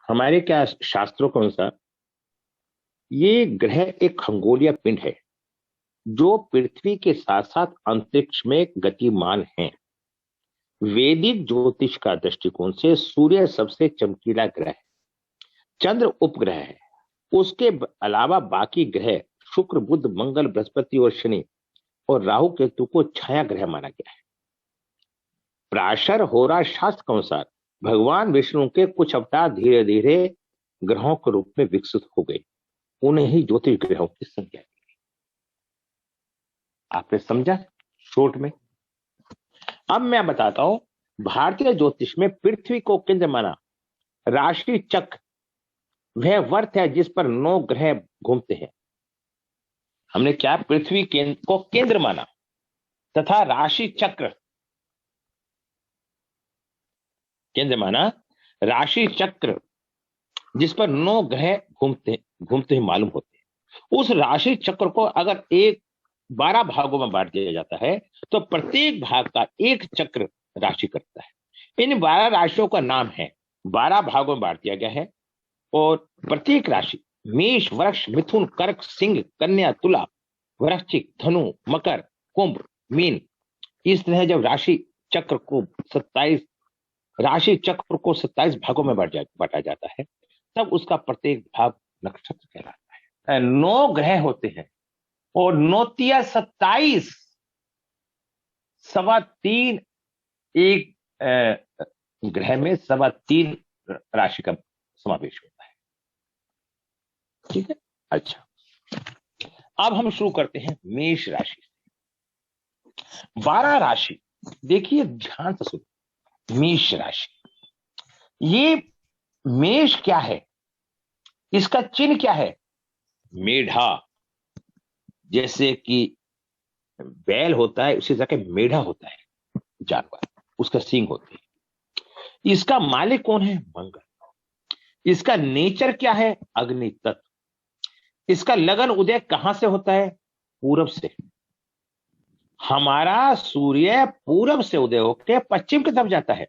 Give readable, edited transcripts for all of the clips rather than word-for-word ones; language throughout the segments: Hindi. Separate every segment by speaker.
Speaker 1: हमारे क्या शास्त्रों के अनुसार ये ग्रह एक खगोलीय पिंड है जो पृथ्वी के साथ साथ अंतरिक्ष में गतिमान है। वैदिक ज्योतिष का दृष्टिकोण से सूर्य सबसे चमकीला ग्रह है। चंद्र उपग्रह है। उसके अलावा बाकी ग्रह शुक्र, बुध, मंगल, बृहस्पति और शनि और राहु केतु को छाया ग्रह माना गया है। प्राशर होरा शास्त्र के अनुसार भगवान विष्णु के कुछ अवतार धीरे धीरे ग्रहों के रूप में विकसित हो गए। उन्हें ही ज्योतिष ग्रहों की संख्या। आपने समझा शॉर्ट में। अब मैं बताता हूं, भारतीय ज्योतिष में पृथ्वी को केंद्र माना। राशि चक्र वह वर्त है जिस पर 9 ग्रह घूमते हैं। हमने क्या पृथ्वी को केंद्र माना तथा राशि चक्र केंद्र माना। राशि चक्र जिस पर 9 ग्रह घूमते ही मालूम होते हैं। उस राशि चक्र को अगर 12 भागों में बांट दिया जाता है तो प्रत्येक भाग का एक चक्र राशि करता है। इन 12 राशियों का नाम है, 12 भागों में बांट दिया गया है और प्रत्येक राशि मेष, वृष, मिथुन, कर्क, सिंह, कन्या, तुला, वृश्चिक, धनु, मकर, कुंभ, मीन। इस तरह जब राशि चक्र को 27 भागों में बांटा जाता है तब उसका प्रत्येक भाग नक्षत्र कहलाता है। 9 ग्रह होते हैं और 9 तिया 27, 3.25 एक ग्रह में 3.25 राशि का समावेश होता है। ठीक है। अच्छा, अब हम शुरू करते हैं मेष राशि से। 12 राशि देखिए ध्यान से सुनो। मेष राशि, ये मेष क्या है, इसका चिन्ह क्या है? मेढा। जैसे कि बैल होता है उसी तरह के मेढा होता है जानवर, उसका सींग होते हैं। इसका मालिक कौन है? मंगल। इसका नेचर क्या है? अग्नि तत्व। इसका लगन उदय कहां से होता है? पूरब से। हमारा सूर्य पूरब से उदय होकर पश्चिम की तरफ जाता है।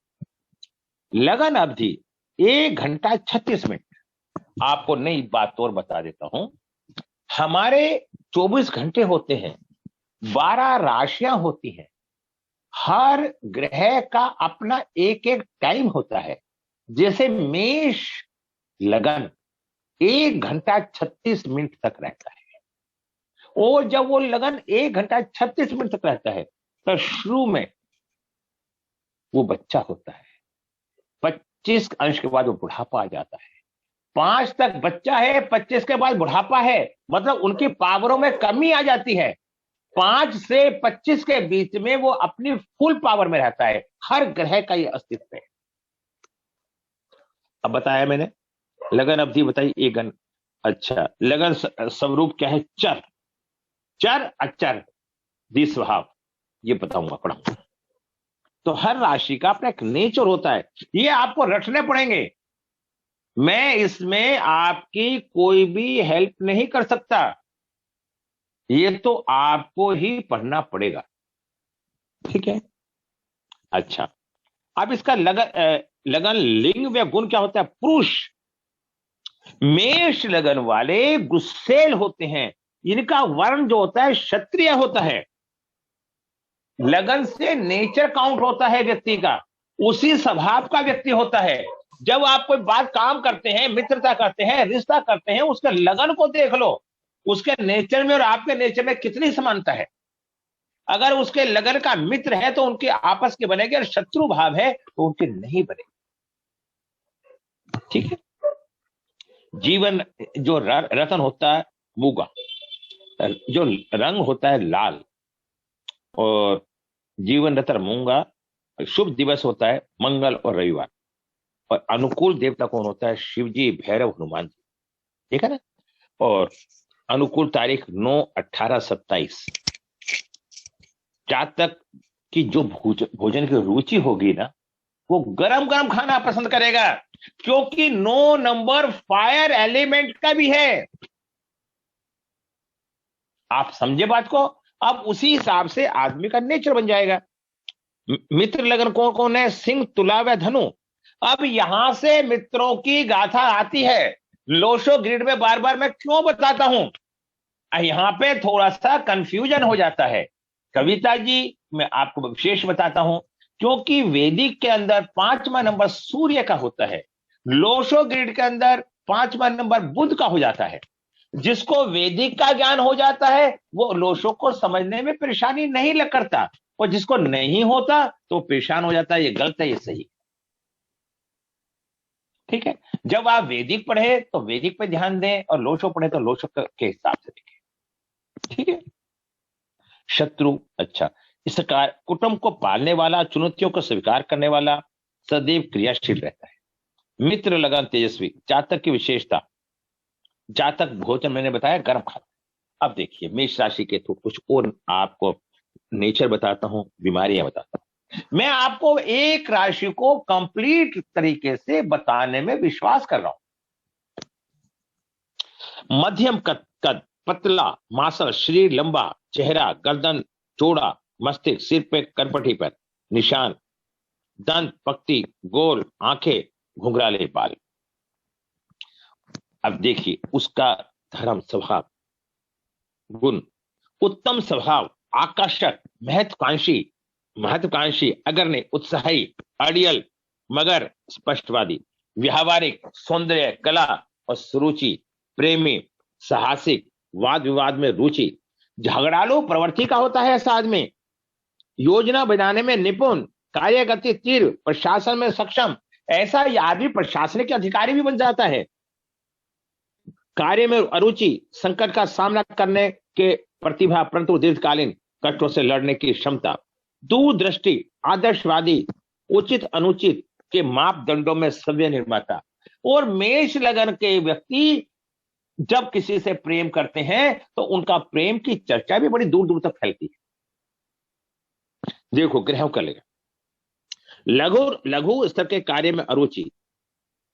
Speaker 1: लगन अवधि 1 घंटा 36 मिनट। आपको नई बात और बता देता हूं, हमारे 24 घंटे होते हैं, 12 राशियां होती हैं, हर ग्रह का अपना एक एक टाइम होता है। जैसे मेष लगन 1 घंटा 36 मिनट तक रहता है और जब वो लगन 1 घंटा 36 मिनट तक रहता है तो शुरू में वो बच्चा होता है। 25 अंश के बाद वो बुढ़ापा आ जाता है। 5 तक बच्चा है, 25 के बाद बुढ़ापा है, मतलब उनकी पावरों में कमी आ जाती है। 5 से 25 के बीच में वो अपनी फुल पावर में रहता है। हर ग्रह का ये अस्तित्व है। अब बताया मैंने, लगन अवधि बताई 1 घंटा। अच्छा, लगन स्वरूप क्या है? चर, चर अचर, द्विस्वभाव, ये बताऊंगा, पढ़ाऊंगा। तो हर राशि का अपना एक नेचर होता है, ये आपको रटने पड़ेंगे। मैं इसमें आपकी कोई भी हेल्प नहीं कर सकता, ये तो आपको ही पढ़ना पड़ेगा। ठीक है। अच्छा, अब इसका लगन लिंग व गुण क्या होता है? पुरुष। मेष लगन वाले गुस्सेल होते हैं। इनका वर्ण जो होता है क्षत्रिय होता है। लगन से नेचर काउंट होता है व्यक्ति का, उसी स्वभाव का व्यक्ति होता है। जब आप कोई बात काम करते हैं, मित्रता करते हैं, रिश्ता करते हैं, उसके लगन को देख लो, उसके नेचर में और आपके नेचर में कितनी समानता है। अगर उसके लगन का मित्र है तो उनके आपस के बनेंगे और शत्रु भाव है तो उनके नहीं बनेंगे। ठीक है। जीवन जो रतन होता है मूंगा, जो रंग होता है लाल, और जीवन रतन मूंगा। शुभ दिवस होता है मंगल और रविवार, और अनुकूल देवता कौन होता है? शिव जी, भैरव, हनुमान जी। ठीक है ना। और अनुकूल तारीख 9, 18, 27। जातक की जो भोजन की रुचि होगी ना, वो गरम गरम खाना पसंद करेगा, क्योंकि 9 नंबर फायर एलिमेंट का भी है। आप समझे बात को। अब उसी हिसाब से आदमी का नेचर बन जाएगा। मित्र लगन कौन कौन है? सिंह, तुला व धनु। अब यहां से मित्रों की गाथा आती है। लोशो ग्रिड में बार बार मैं क्यों बताता हूं, यहां पे थोड़ा सा कंफ्यूजन हो जाता है। कविता जी, मैं आपको विशेष बताता हूं, क्योंकि वैदिक के अंदर 5वां नंबर सूर्य का होता है, लोशो ग्रिड के अंदर 5वां नंबर बुध का हो जाता है। जिसको वैदिक का ज्ञान हो जाता है वो लोशो को समझने में परेशानी नहीं लग करता, और जिसको नहीं होता तो परेशान हो जाता है। ये गलत है, ये सही। ठीक है, जब आप वैदिक पढ़े तो वैदिक पे ध्यान दें, और लोशो पढ़े तो लोशो के हिसाब से देखें। ठीक है। शत्रु, अच्छा, इस प्रकार कुटुंब को पालने वाला, चुनौतियों को स्वीकार करने वाला, सदैव क्रियाशील रहता है। मित्र, लगन, तेजस्वी। जातक की विशेषता, जातक भोजन मैंने बताया गर्म खाता। अब देखिए मेष राशि के तो कुछ और आपको नेचर बताता हूं, बीमारियां बताता हूं। मैं आपको एक राशि को कंप्लीट तरीके से बताने में विश्वास कर रहा हूं। मध्यम कद, पतला, मांसल, शरीर लंबा, चेहरा, गर्दन चौड़ा, मस्तिष्क, सिर पे, कनपटी पर निशान, दंत, पक्ति, गोल, आंखें, घुंघराले बाल। अब देखिए उसका धर्म, स्वभाव, गुण, उत्तम स्वभाव, आकर्षक, महत्वाकांक्षी, अग्रणी, उत्साही, अड़ियल, मगर स्पष्टवादी, व्यावहारिक, सौंदर्य, कला और सुरुचि, प्रेमी, साहसिक, वाद विवाद में रुचि, झगड़ालू प्रवृत्ति का होता है ऐसा आदमी, योजना बनाने में निपुण, कार्यगति तीव्र, प्रशासन में सक्षम। ऐसा आदमी प्रशासनिक अधिकारी भी बन जाता है। कार्य में अरुचि, संकट का सामना करने के प्रतिभा, परंतु दीर्घकालीन कष्टों से लड़ने की क्षमता, दूरदृष्टि, आदर्शवादी, उचित अनुचित के मापदंडों में सव्य निर्माता। और मेष लगन के व्यक्ति जब किसी से प्रेम करते हैं तो उनका प्रेम की चर्चा भी बड़ी दूर दूर तक फैलती है। देखो ग्रहों का लेगा, लघु स्तर के कार्य में अरुचि,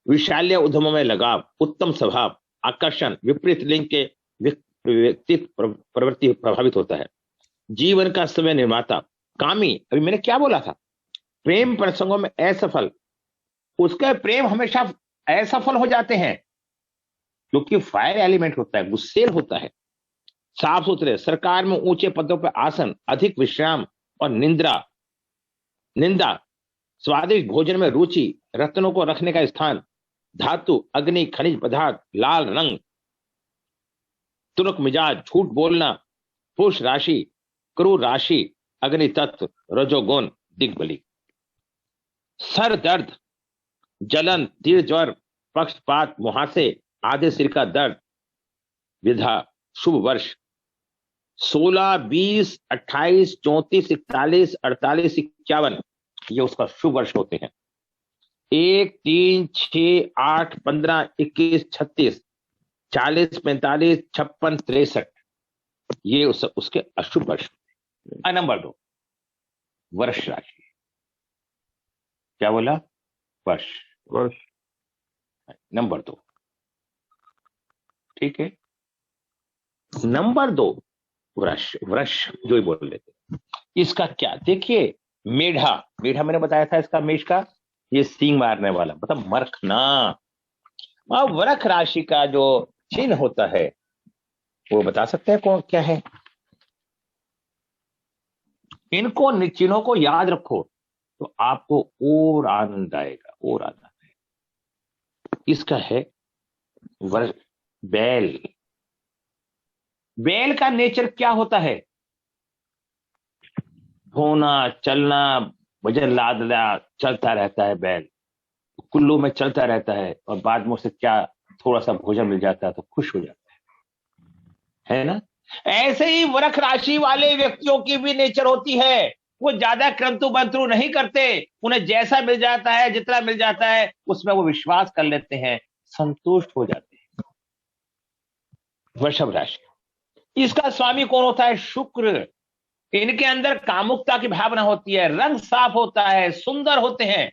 Speaker 1: विशाल्य उद्यमों में लगाव, उत्तम स्वभाव, आकर्षण, विपरीत लिंग के व्यक्तित्व प्रवृत्ति प्रभावित होता है, जीवन का स्वयं निर्माता, कामी। अभी मैंने क्या बोला था, प्रेम प्रसंगों में असफल, उसके प्रेम हमेशा असफल हो जाते हैं क्योंकि फायर एलिमेंट होता है, गुस्सेल होता है। साफ सुथरे, सरकार में ऊंचे पदों पर आसन, अधिक विश्राम और निंदा, स्वादिष्ट भोजन में रुचि, रत्नों को रखने का स्थान, धातु, अग्नि, खनिज पदार्थ, लाल रंग, तुरक मिजाज, झूठ बोलना, पुरुष राशि, क्रूर राशि, अग्नि तत्व, रजोगुण, दिग्बली। सर दर्द, जलन, तीव्र ज्वर, पक्षपात, मुहासे, आधे सिर का दर्द, विधा। शुभ वर्ष 16, 20, 28, 34, 41, 48, 51, ये उसका शुभ वर्ष होते हैं। 1, 3, 6, 8, 15, 21, 36, 40, 45, 56, 63, ये उसके अशुभ वर्ष। नंबर 2 वर्ष राशि, क्या बोला, वर्ष वर्ष, नंबर 2। ठीक है, नंबर 2 वृष जो ही बोल लेते। इसका क्या, देखिए मेढा मैंने बताया था इसका, मेष का ये सींग मारने वाला, मतलब मरखना। अब वृष राशि का जो चिन्ह होता है वो बता सकते हैं कौन क्या है? इनको चिन्हों को याद रखो तो आपको और आनंद आएगा, और आनंद आएगा। इसका है बैल का नेचर क्या होता है? होना, चलना, वजन लादना, चलता रहता है बैल, कुल्लू में चलता रहता है, और बाद में उसे क्या थोड़ा सा भोजन मिल जाता है तो खुश हो जाता है ना? ऐसे ही वृष राशि वाले व्यक्तियों की भी नेचर होती है, वो ज्यादा क्रंतु बंतु नहीं करते, उन्हें जैसा मिल जाता है, जितना मिल जाता है उसमें वो विश्वास कर लेते हैं, संतुष्ट हो जाते हैं। वृषभ राशि, इसका स्वामी कौन होता है? शुक्र। इनके अंदर कामुकता की भावना होती है, रंग साफ होता है, सुंदर होते हैं।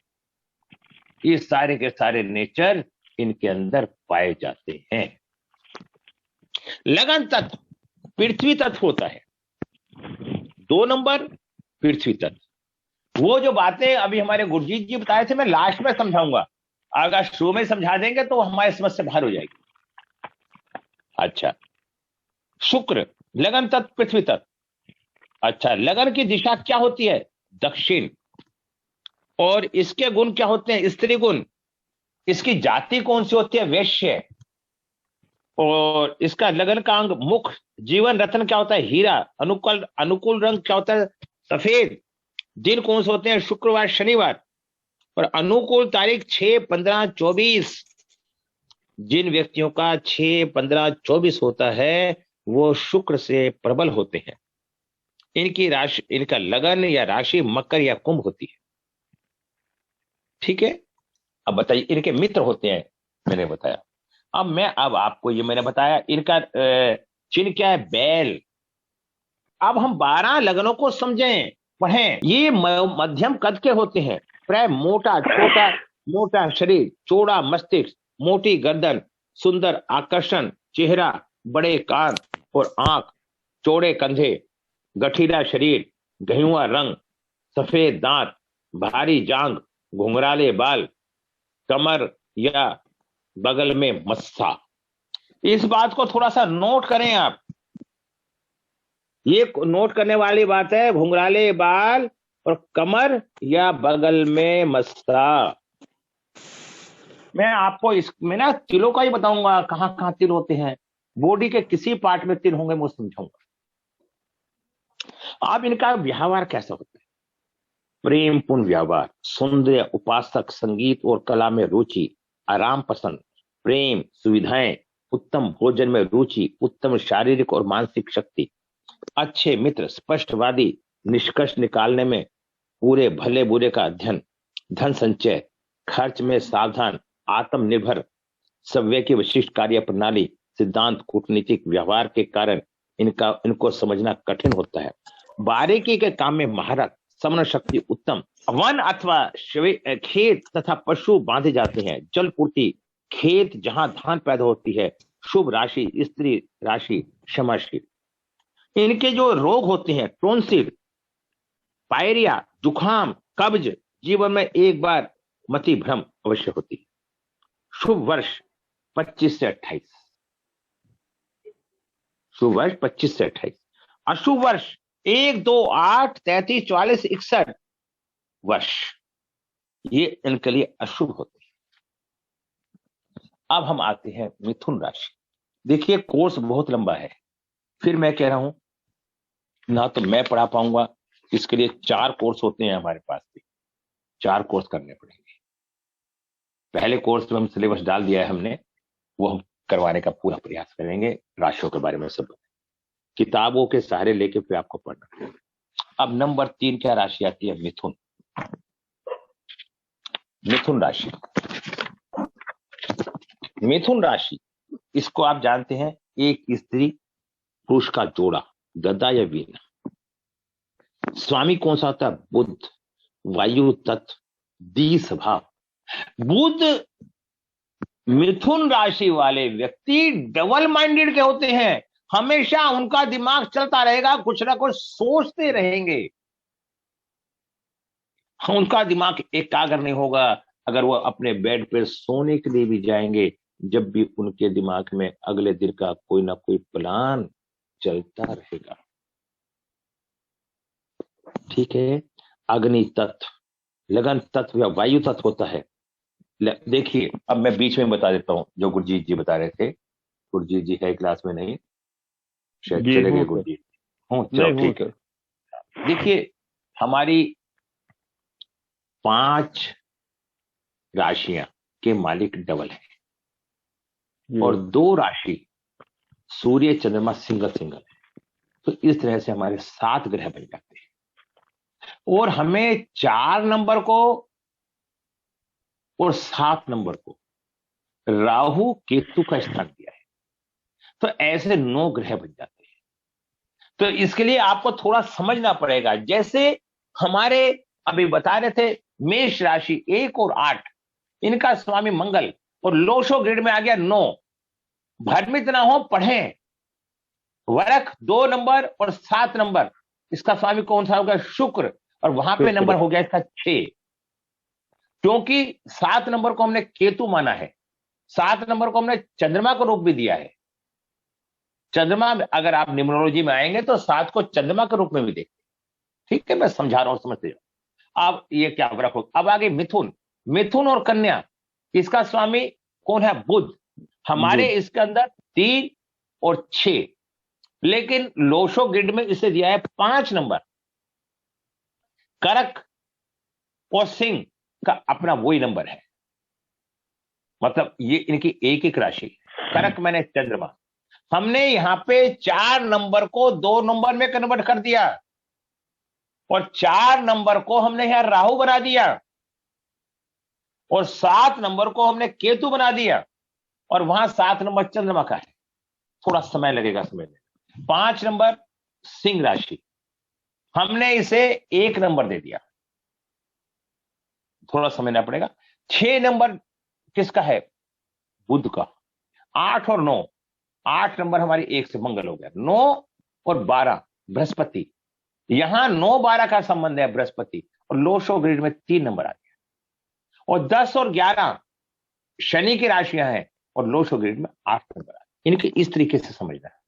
Speaker 1: ये सारे के सारे नेचर इनके अंदर पाए जाते हैं। लगन तत्व पृथ्वी तत्व होता है। 2 नंबर पृथ्वी तत्व। वो जो बातें अभी हमारे गुरजीत जी बताए थे मैं लास्ट में समझाऊंगा, अगर शुरू में समझा देंगे तो हमारी समझ से बाहर हो जाएगी। अच्छा, शुक्र लगन तत्व पृथ्वी तत्व। अच्छा, लगन की दिशा क्या होती है? दक्षिण। और इसके गुण क्या होते हैं? स्त्री गुण। इसकी जाति कौन सी होती है? वैश्य। और इसका लगन का अंग मुख। जीवन रत्न क्या होता है? हीरा। अनुकूल अनुकूल रंग क्या होता है? सफेद। दिन कौन से होते हैं? शुक्रवार शनिवार। और अनुकूल तारीख 6, 15, 24। जिन व्यक्तियों का 6, 15, 24 होता है वो शुक्र से प्रबल होते हैं। इनकी राशि, इनका लगन या राशि मकर या कुंभ होती है। ठीक है। अब बताइए, इनके मित्र होते हैं, मैंने बताया। अब आपको ये मैंने बताया, इनका चिन्ह क्या है? बैल। अब हम 12 लगनों को समझें, पढ़ें। ये मध्यम कद के होते हैं, प्राय मोटा छोटा, मोटा शरीर, चौड़ा मस्तिष्क, मोटी गर्दन, सुंदर आकर्षण चेहरा, बड़े कान और आंख, चौड़े कंधे, गठीला शरीर, गेहुआ रंग, सफेद दांत, भारी जांग, घुंघराले बाल, कमर या बगल में मस्सा। इस बात को थोड़ा सा नोट करें आप। ये नोट करने वाली बात है, घुंघराले बाल और कमर या बगल में मस्सा। मैं आपको इसमें ना तिलों का ही बताऊंगा, कहां कहां तिल होते हैं। बॉडी के किसी पार्ट में तिल होंगे, मैं समझाऊंगा। अब इनका व्यवहार कैसा होता है? प्रेमपूर्ण व्यवहार, सौंदर्य उपासक, संगीत और कला में रुचि, आराम पसंद, प्रेम सुविधाएं, उत्तम भोजन में रुचि, उत्तम शारीरिक और मानसिक शक्ति, अच्छे मित्र, स्पष्टवादी, निष्कर्ष निकालने में पूरे भले बुरे का अध्ययन, धन संचय, खर्च में सावधान, आत्मनिर्भर, सव्य की विशिष्ट कार्य प्रणाली, सिद्धांत, कूटनीतिक व्यवहार के कारण इनको समझना कठिन होता है। बारीकी के काम में महारत, समन शक्ति उत्तम, वन अथवा खेत तथा पशु बांधे जाते हैं, जल पूर्ति, खेत जहां धान पैदा होती है, शुभ राशि, स्त्री राशि, क्षमाशील। इनके जो रोग होते हैं, टोंसिल, पायरिया, जुखाम, कब्ज, जीवन में एक बार मति भ्रम अवश्य होती है। शुभ वर्ष 25 से 28। शुभ वर्ष 25 से 28। अशुभ वर्ष 1, 2, 8, 33, 44, 61 वर्ष, ये इनके लिए अशुभ होते हैं। अब हम आते हैं मिथुन राशि। देखिए, कोर्स बहुत लंबा है, फिर मैं कह रहा हूं ना तो मैं पढ़ा पाऊंगा, इसके लिए 4 कोर्स होते हैं हमारे पास भी, 4 कोर्स करने पड़ेंगे। पहले कोर्स में हम सिलेबस डाल दिया है हमने, वो हम करवाने का पूरा प्रयास करेंगे, राशियों के बारे में सब किताबों के सहारे लेके फिर आपको पढ़ना। अब नंबर 3 क्या राशि आती है? मिथुन। मिथुन राशि, मिथुन राशि, इसको आप जानते हैं, एक स्त्री पुरुष का जोड़ा, गदा या वीणा। स्वामी कौन सा होता है? बुध, वायु तत्व, दी स्वभाव। बुध, मिथुन राशि वाले व्यक्ति डबल माइंडेड के होते हैं, हमेशा उनका दिमाग चलता रहेगा, कुछ ना कुछ सोचते रहेंगे। उनका दिमाग एकाग्र नहीं होगा। अगर वो अपने बेड पे सोने के लिए भी जाएंगे, जब भी उनके दिमाग में अगले दिन का कोई ना कोई प्लान चलता रहेगा। ठीक है। अग्नि तत्व, लगन तत्व या वायु तत्व होता है। देखिए, अब मैं बीच में बता देता हूं, जो गुरजीत जी बता रहे थे। गुरजीत जी है क्लास में? नहीं, शायद चले गए गुरजीत। हूँ, चलो ठीक है। देखिए, हमारी 5 राशियां के मालिक डबल है और 2 राशि सूर्य चंद्रमा सिंगल सिंगल है। तो इस तरह से हमारे 7 ग्रह बन जाते हैं और हमें 4 नंबर को और 7 नंबर को राहु केतु का स्थान दिया है, तो ऐसे 9 ग्रह बन जाते हैं। तो इसके लिए आपको थोड़ा समझना पड़ेगा। जैसे हमारे अभी बता रहे थे, मेष राशि 1 और 8, इनका स्वामी मंगल, और लोशो ग्रेड में आ गया 9। भ्रमित ना हो, पढ़ें। वरक 2 नंबर और 7 नंबर, इसका स्वामी कौन सा होगा? शुक्र, और वहां पे नंबर हो गया इसका 6। क्योंकि 7 नंबर को हमने केतु माना है, 7 नंबर को हमने चंद्रमा का रूप भी दिया है। चंद्रमा अगर आप न्यूमरोलॉजी में आएंगे तो 7 को चंद्रमा के रूप में भी देखते। ठीक है, मैं समझा रहा हूं, समझते जाओ। अब ये क्या रखो। अब आगे मिथुन, मिथुन और कन्या, इसका स्वामी कौन है? बुध। हमारे इसके अंदर 3 और 6, लेकिन लोशो ग्रिड में इसे दिया है 5 नंबर। कर्क और सिंह का अपना वही नंबर है, मतलब ये इनकी एक एक राशि। कर्क मैंने चंद्रमा, हमने यहां पे 4 नंबर को 2 नंबर में कन्वर्ट कर दिया और 4 नंबर को हमने यहां राहु बना दिया और 7 नंबर को हमने केतु बना दिया और वहां 7 नंबर चंद्रमा का है। थोड़ा समय लगेगा समझने। 5 नंबर सिंह राशि, हमने इसे 1 नंबर दे दिया, थोड़ा समझना पड़ेगा। 6 नंबर किसका है? बुध का। 8 और 9, 8 नंबर हमारी 1 से मंगल हो गया। 9 और 12 बृहस्पति, यहां 9-12 का संबंध है बृहस्पति, और लोशो ग्रिड में 3 नंबर आ गया। और 10 और 11 शनि की राशियां हैं और लोशो ग्रिड में 8 नंबर आ गया। इनके इस तरीके से समझना है,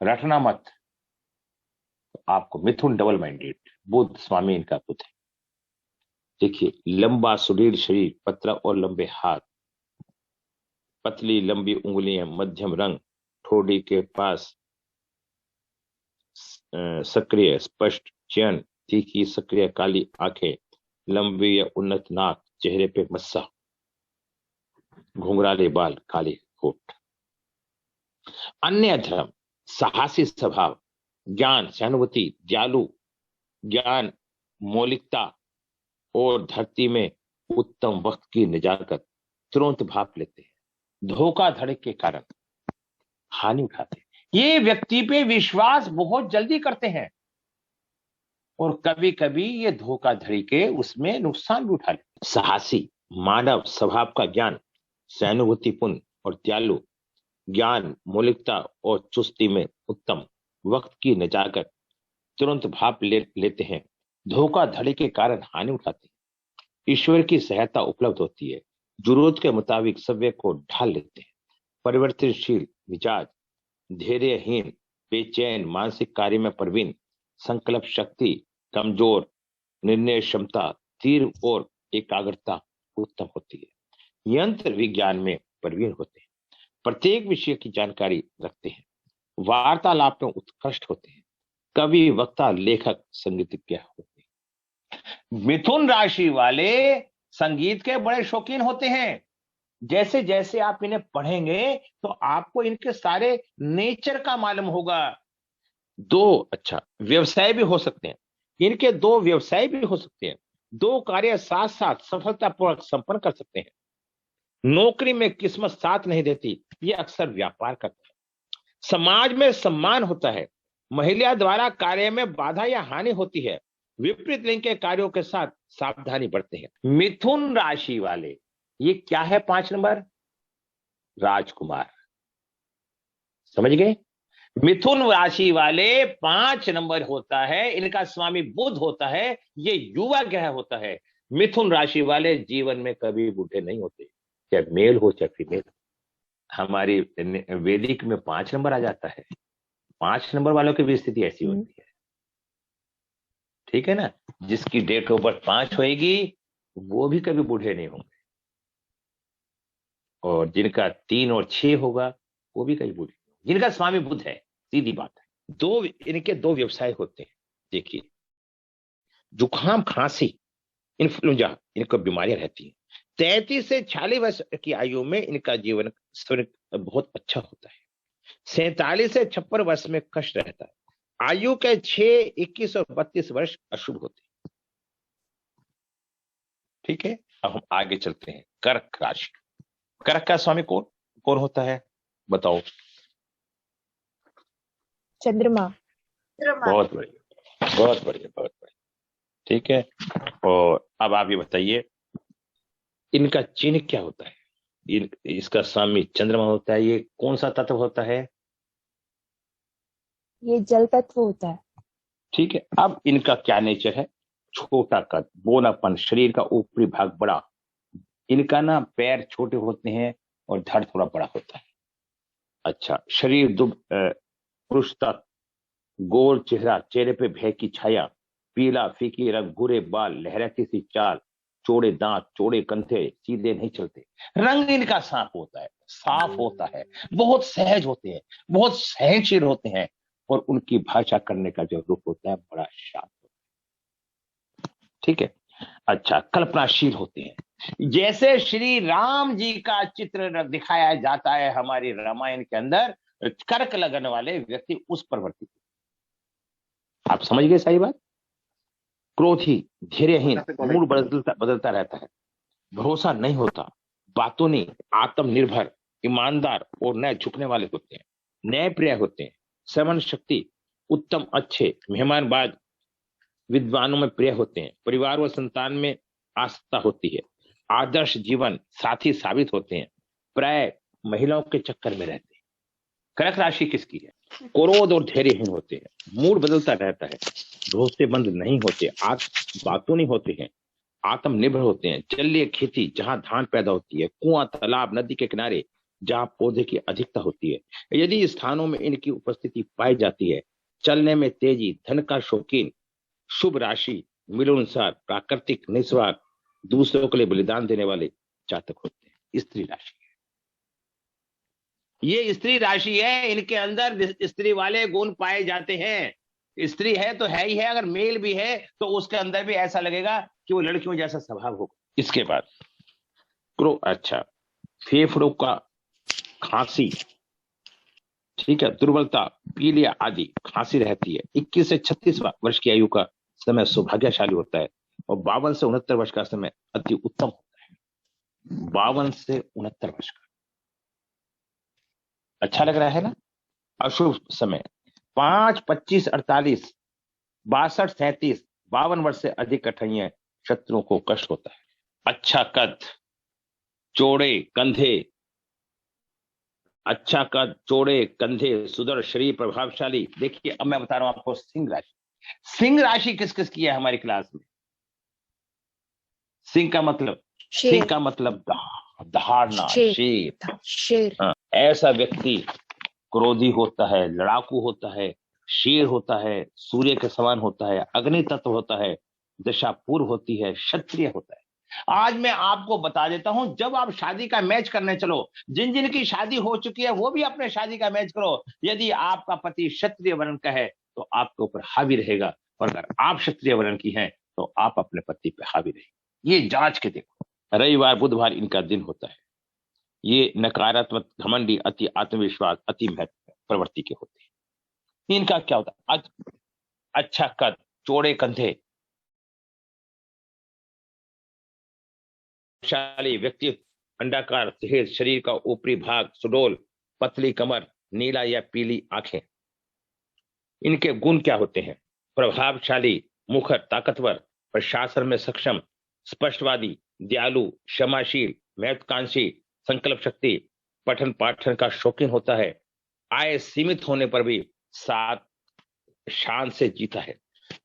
Speaker 1: रटना मत। तो आपको मिथुन डबल माइंडेड, बुध स्वामी इनका बुध है। देखिए, लंबा सुदृढ़ शरीर, पतला और लंबे हाथ, पतली लंबी उंगलियां, मध्यम रंग, ठोड़ी के पास सक्रिय स्पष्ट चयन, तीखी सक्रिय काली आंखें, लंबी या उन्नत नाक, चेहरे पे मस्सा, घुंघराले बाल, काले होठ। अन्य धर्म, साहसी स्वभाव, ज्ञान, सहानुभूति, दयालु, ज्ञान, मौलिकता और धरती में उत्तम वक्त की नजाकत, तुरंत भाप लेते हैं, धोखाधड़ी के कारण हानि उठाते हैं। ये व्यक्ति पे विश्वास बहुत जल्दी करते हैं और कभी कभी ये धोखाधड़ी के उसमें नुकसान भी उठा लेते हैं। साहसी, मानव स्वभाव का ज्ञान, सहानुभूतिपूर्ण और दयालु, ज्ञान, मौलिकता और चुस्ती में उत्तम, वक्त की नजाकत, तुरंत भाप लेते हैं, धोखाधड़ी के कारण हानि उठाते हैं। ईश्वर की सहायता उपलब्ध होती है, जरूरत के मुताबिक सव्य को ढाल लेते हैं। परिवर्तनशील मिजाज, धैर्यहीन, बेचैन, मानसिक कार्य में प्रवीण, संकल्प शक्ति कमजोर, निर्णय क्षमता तीव्र और एकाग्रता उत्तम होती है। यंत्र विज्ञान में प्रवीण होते हैं, प्रत्येक विषय की जानकारी रखते हैं, वार्तालाप में उत्कृष्ट होते हैं, कवि, वक्ता, लेखक, संगीतज्ञ होते हैं। मिथुन राशि वाले संगीत के बड़े शौकीन होते हैं। जैसे जैसे आप इन्हें पढ़ेंगे तो आपको इनके सारे नेचर का मालूम होगा। अच्छा, व्यवसाय भी हो सकते हैं इनके, 2 व्यवसाय भी हो सकते हैं, 2 कार्य साथ साथ सफलतापूर्वक संपन्न कर सकते हैं। नौकरी में किस्मत साथ नहीं देती, ये अक्सर व्यापार करते हैं। समाज में सम्मान होता है, महिला द्वारा कार्य में बाधा या हानि होती है, विपरीत लिंग के कार्यों के साथ सावधानी बरतते हैं। मिथुन राशि वाले, ये क्या है 5 नंबर? राजकुमार। समझ गए? मिथुन राशि वाले 5 नंबर होता है, इनका स्वामी बुध होता है, ये युवा ग्रह होता है। मिथुन राशि वाले जीवन में कभी बूढ़े नहीं होते, चाहे मेल हो चाहे फीमेल। हमारी वैदिक में 5 नंबर आ जाता है, 5 नंबर वालों की भी स्थिति ऐसी होती है। ठीक है ना? जिसकी डेट ऑफ बर्थ 5 होएगी वो भी कभी बूढ़े नहीं होंगे, और जिनका 3 और 6 होगा वो भी कभी बूढ़े नहीं होंगे, जिनका स्वामी बुध है। सीधी बात है। इनके 2 व्यवसाय होते हैं। देखिए, जुकाम, खांसी, इन्फ्लुएंजा, इनको बीमारियां रहती हैं। 33 से 46 वर्ष की आयु में इनका जीवन बहुत अच्छा होता है। 47 से 56 वर्ष में कष्ट रहता है। आयु के 6, 21 और 32 वर्ष अशुभ होते हैं। ठीक है, अब हम आगे चलते हैं। कर्क राशि, कर्क का स्वामी कौन कौन होता है बताओ?
Speaker 2: चंद्रमा।
Speaker 1: बहुत बढ़िया, बहुत बढ़िया, बहुत बढ़िया। ठीक है, और अब आप ये बताइए इनका चिन्ह क्या होता है? इसका स्वामी चंद्रमा होता है, ये कौन सा तत्व होता है?
Speaker 2: ये जल तत्व होता है।
Speaker 1: ठीक है, अब इनका क्या नेचर है? छोटा कद, बोनापन, शरीर का ऊपरी भाग बड़ा, इनका ना पैर छोटे होते हैं और धड़ थोड़ा बड़ा होता है। अच्छा, शरीर पुरुष तक, गोल चेहरा, चेहरे पे भय की छाया, पीला फीकी रंग, भूरे बाल, लहराती सी चाल, चौड़े दांत, चौड़े कंधे, सीधे नहीं चलते। रंग इनका साफ होता है, बहुत सहज होते हैं, बहुत सहनशील होते हैं, और उनकी भाषा करने का जो रूप होता है बड़ा शांत होता है। ठीक है। अच्छा, कल्पनाशील होते हैं। जैसे श्री राम जी का चित्र दिखाया जाता है हमारी रामायण के अंदर, कर्क लगन वाले व्यक्ति उस प्रवृत्ति, आप समझ गए सही बात। क्रोधी, धैर्यहीन, मूड बदलता रहता है, भरोसा नहीं होता, बातों नहीं, आत्मनिर्भर, ईमानदार और न्याय झुकने वाले होते हैं, न्यायप्रिय होते हैं, श्रवण शक्ति उत्तम, अच्छे, मेहमानबाज, विद्वानों में प्रिय होते हैं, परिवार व संतान में आस्था होती है, आदर्श जीवन साथी साबित होते हैं, प्राय महिलाओं के चक्कर में रहते हैं। कर्क राशि किसकी है? क्रोध और धैर्यहीन होते हैं, मूड बदलता रहता है, भरोसेमंद नहीं होते, बातों नहीं होते हैं, आत्मनिर्भर होते हैं, जलीय खेती जहां धान पैदा होती है, कुआं, तालाब, नदी के किनारे जहां पौधे की अधिकता होती है, यदि स्थानों में इनकी उपस्थिति पाई जाती है, चलने में तेजी, धन का शौकीन, शुभ राशि, मिलनसार, प्राकृतिक, निस्वार्थ, दूसरों के लिए बलिदान देने वाले जातक होते हैं। स्त्री राशि, ये स्त्री राशि है, इनके अंदर स्त्री वाले गुण पाए जाते हैं। स्त्री है तो है ही है, अगर मेल भी है तो उसके अंदर भी ऐसा लगेगा कि वो लड़कियों जैसा स्वभाव होगा। इसके बाद अच्छा, फेफड़ों का खांसी, ठीक है, दुर्बलता, पीलिया आदि खांसी रहती है। 21 से 36 वर्ष की आयु का समय सौभाग्यशाली होता है, और 52 से 69 वर्ष का समय अति उत्तम होता है। 52 से 69 वर्ष का अच्छा लग रहा है ना। अशुभ समय 5, 25, 48, 62, 37, 52 वर्ष से अधिक कठिनाइयां, शत्रुओं को कष्ट होता है। अच्छा कद, चौड़े कंधे, अच्छा कद, चौड़े कंधे, सुदृढ़ शरीर, प्रभावशाली। देखिए अब मैं बता रहा हूं आपको सिंह राशि। सिंह राशि किस किस की है हमारी क्लास में? सिंह का मतलब दहाड़ना, शेर। ऐसा व्यक्ति क्रोधी होता है, लड़ाकू होता है, शेर होता है, सूर्य के समान होता है, अग्नि तत्व होता है, दशा पूर्व होती है, क्षत्रिय होता है। आज मैं आपको बता देता हूं, जब आप शादी का मैच करने चलो, जिन जिन की शादी हो चुकी है वो भी अपने शादी का मैच करो। यदि आपका पति क्षत्रिय वर्ण का है तो आपके ऊपर हावी रहेगा, और अगर आप क्षत्रिय वर्ण की हैं तो आप अपने पति पे हावी रहेगी। ये जांच के देखो। रविवार, बुधवार इनका दिन होता है। ये नकारात्मक, घमंडी, अति आत्मविश्वास, अति महत्व प्रवृत्ति के होते हैं। इनका क्या होता है? अच्छा कद, चौड़े कंधे, शाली व्यक्ति, अंडाकार चेहरे, शरीर का ऊपरी भाग सुडौल, पतली कमर, नीला या पीली आंखें। इनके गुण क्या होते हैं? प्रभावशाली, मुखर, ताकतवर, प्रशासन में सक्षम, स्पष्टवादी, दयालु, क्षमाशील, महत्वाकांक्षी, संकल्प शक्ति, पठन पाठन का शौकीन होता है, आय सीमित होने पर भी साथ शान से जीता है,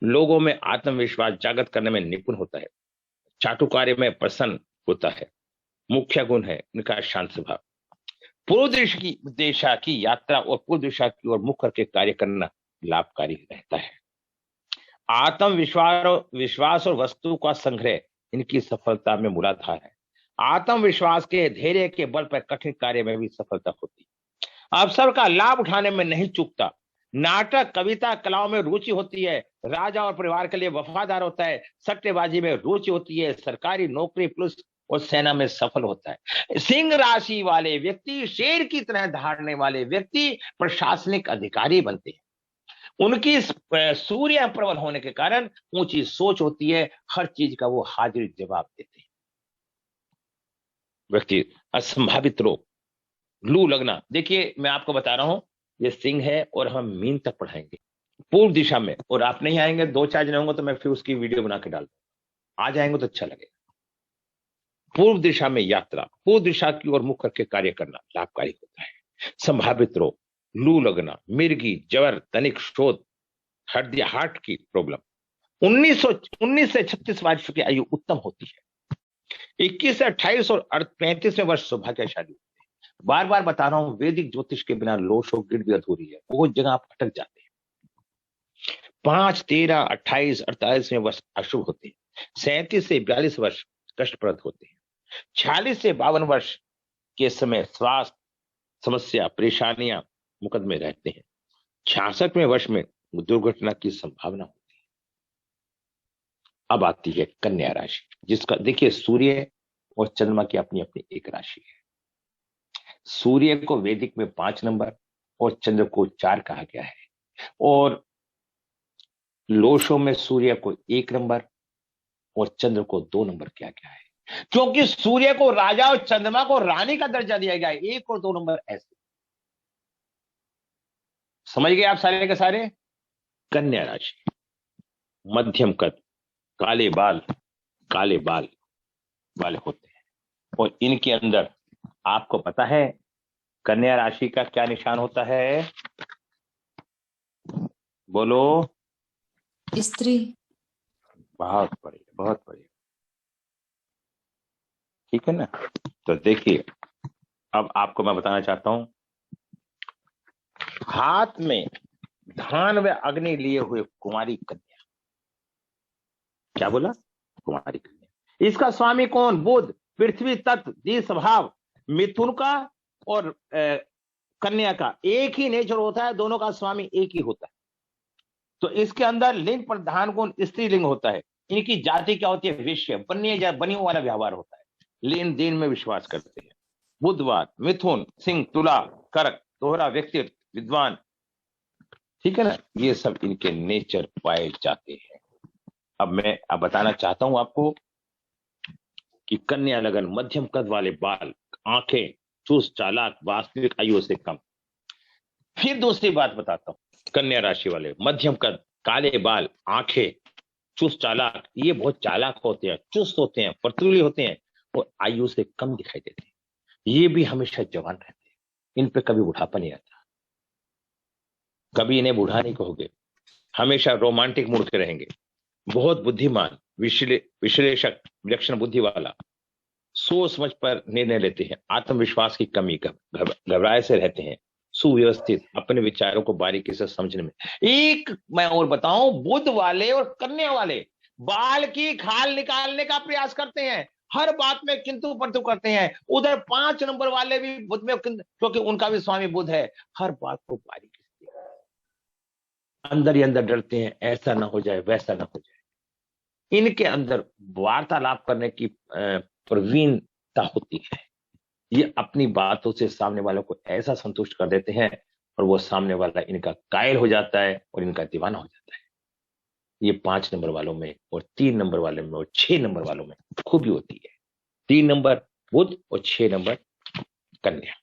Speaker 1: लोगों में आत्मविश्वास जागृत करने में निपुण होता है, चाटुकार्य में प्रसन्न होता है। मुख्य गुण है इनका शांत स्वभाव। पूर्व दिशा की यात्रा और पूर्व दिशा की ओर मुख करके कार्य करना लाभकारी रहता है। आत्मविश्वास और वस्तु का संग्रह इनकी सफलता में मूलाधार है। आत्मविश्वास के, धैर्य के बल पर कठिन कार्य में भी सफलता होती है। अवसर का लाभ उठाने में नहीं चूकता। नाटक, कविता, कलाओं में रुचि होती है। राजा और परिवार के लिए वफादार होता है। सट्टेबाजी में रुचि होती है। सरकारी नौकरी, पुलिस और सेना में सफल होता है। सिंह राशि वाले व्यक्ति, शेर की तरह दहाड़ने वाले व्यक्ति प्रशासनिक अधिकारी बनते हैं। उनकी सूर्य प्रबल होने के कारण ऊंची सोच होती है। हर चीज का वो हाजिर जवाब देते हैं। व्यक्ति असंभावित रोग, लू लगना। देखिए मैं आपको बता रहा हूं, ये सिंह है और हम मीन तक पढ़ाएंगे पूर्व दिशा में। और आप नहीं आएंगे, 2-4 जने होंगे तो मैं फिर उसकी वीडियो बना के डाल दूंगा। आ जाएंगे तो अच्छा लगेगा। पूर्व दिशा में यात्रा, पूर्व दिशा की ओर मुख करके कार्य करना लाभकारी होता है। संभावित रोग, लू लगना, मिर्गी, जवर, तनिक शोध, हार्ट की प्रॉब्लम, 19 से 36 वर्ष की आयु उत्तम होती है। 21 से 28 और 35वें वर्ष सौभाग्यशाली। बार बार बता रहा हूं, वैदिक ज्योतिष के बिना लोश और गिर भी अधूरी है। बहुत जगह आप अटक जाते हैं। 5, 13, 28, 48वें वर्ष अशुभ होते हैं। 37 से 42 वर्ष कष्टप्रद होते हैं। 46 से 52 वर्ष के समय स्वास्थ्य समस्या, परेशानियां मुकदमे रहते हैं। 66वें वर्ष में दुर्घटना की संभावना होती है। अब आती है कन्या राशि, जिसका देखिए सूर्य और चंद्रमा की अपनी अपनी एक राशि है। सूर्य को वैदिक में 5 नंबर और चंद्र को 4 कहा गया है, और लोशों में सूर्य को 1 नंबर और चंद्र को 2 नंबर किया गया है, क्योंकि सूर्य को राजा और चंद्रमा को रानी का दर्जा दिया गया है। 1 और 2 नंबर ऐसे। समझ गए आप सारे के सारे। कन्या राशि, मध्यम कद, काले बाल वाले होते हैं, और इनके अंदर आपको पता है कन्या राशि का क्या निशान होता है? बोलो।
Speaker 2: स्त्री।
Speaker 1: बहुत बढ़िया, बहुत बढ़िया। ठीक है ना। तो देखिए, अब आपको मैं बताना चाहता हूं, हाथ में धान व अग्नि लिए हुए कुमारी कन्या। क्या बोला? कुमारी कन्या। इसका स्वामी कौन? बुध। पृथ्वी तत्व, द्वि स्वभाव, मिथुन का और कन्या का एक ही नेचर होता है, दोनों का स्वामी एक ही होता है। तो इसके अंदर लिंग प्रधान गुण स्त्रीलिंग होता है। इनकी जाति क्या होती है? विषय, बनियों वाला व्यवहार होता है। लेन देन में विश्वास करते हैं। बुधवार, मिथुन, सिंह, तुला, कर्क, दोहरा व्यक्तित्व, विद्वान। ठीक है ना। ये सब इनके नेचर पाए जाते हैं। अब बताना चाहता हूं आपको कि कन्या लगन, मध्यम कद वाले बाल, आंखें, चुस्त, चालाक, वास्तविक आयु से कम। फिर दूसरी बात बताता हूं, कन्या राशि वाले मध्यम कद, काले बाल, आंखें, चुस्त, चालाक। ये बहुत चालाक होते हैं, चुस्त होते हैं, फर्तूली होते हैं, और आयु से कम दिखाई देते हैं। ये भी हमेशा जवान रहते हैं। इन पे कभी बुढ़ापा नहीं आता। कभी इन्हें बूढ़ा नहीं कहोगे। हमेशा रोमांटिक मूड के रहेंगे। बहुत बुद्धिमान, विश्लेषक, विलक्षण बुद्धि वाला, सोच समझ पर निर्णय लेते हैं। आत्मविश्वास की कमी, घबराए से रहते हैं। सुव्यवस्थित, अपने विचारों को बारीकी से समझने में। एक मैं और बताऊं, बुध वाले और कन्या वाले बाल की खाल निकालने का प्रयास करते हैं। हर बात में किंतु परंतु करते हैं। उधर 5 नंबर वाले भी बुध में, क्योंकि उनका भी स्वामी बुध है, हर बात को बारीकी से अंदर ही अंदर डरते हैं, ऐसा ना हो जाए, वैसा ना हो जाए। इनके अंदर वार्तालाप करने की प्रवीणता होती है। ये अपनी बातों से सामने वालों को ऐसा संतुष्ट कर देते हैं, और वो सामने वाला इनका कायल हो जाता है और इनका दीवाना हो जाता है। ये 5 नंबर वालों में और 3 नंबर वाले में और 6 नंबर वालों में खूबी होती है। 3 नंबर बुध और 6 नंबर कन्या।